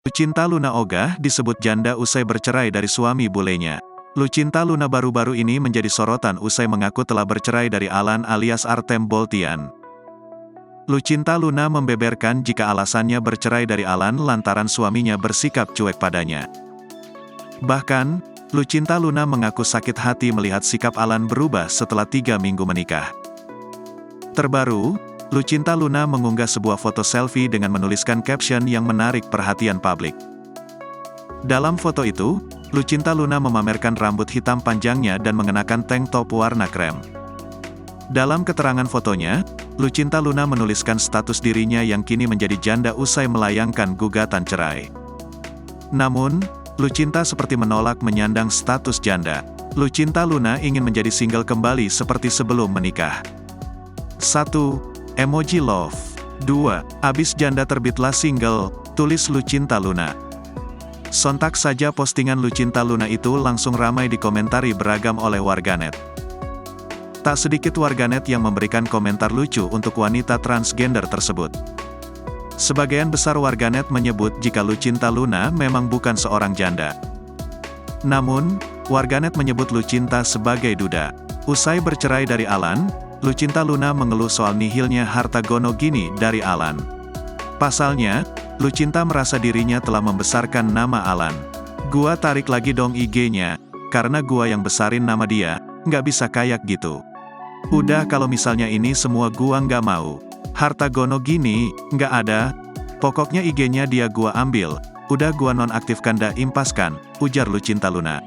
Lucinta Luna ogah disebut janda usai bercerai dari suami bulenya. Lucinta Luna baru-baru ini menjadi sorotan usai mengaku telah bercerai dari Alan alias Artem Boltian. Lucinta Luna membeberkan jika alasannya bercerai dari Alan lantaran suaminya bersikap cuek padanya. Bahkan, Lucinta Luna mengaku sakit hati melihat sikap Alan berubah setelah 3 minggu menikah. Terbaru, Lucinta Luna mengunggah sebuah foto selfie dengan menuliskan caption yang menarik perhatian publik. Dalam foto itu, Lucinta Luna memamerkan rambut hitam panjangnya dan mengenakan tank top warna krem. Dalam keterangan fotonya, Lucinta Luna menuliskan status dirinya yang kini menjadi janda usai melayangkan gugatan cerai. Namun, Lucinta seperti menolak menyandang status janda. Lucinta Luna ingin menjadi single kembali seperti sebelum menikah. 1. Emoji love. 2. Abis janda terbitlah single, tulis Lucinta Luna. Sontak saja postingan Lucinta Luna itu langsung ramai dikomentari beragam oleh warganet. Tak sedikit warganet yang memberikan komentar lucu untuk wanita transgender tersebut. Sebagian besar warganet menyebut jika Lucinta Luna memang bukan seorang janda. Namun, warganet menyebut Lucinta sebagai duda. Usai bercerai dari Alan, Lucinta Luna mengeluh soal nihilnya harta gono gini dari Alan. Pasalnya, Lucinta merasa dirinya telah membesarkan nama Alan. Gua tarik lagi dong IG-nya, karena gua yang besarin nama dia, nggak bisa kayak gitu. Udah kalau misalnya ini semua gua nggak mau. Harta gono gini, nggak ada. Pokoknya IG-nya dia gua ambil, udah gua nonaktifkan dah impaskan, ujar Lucinta Luna.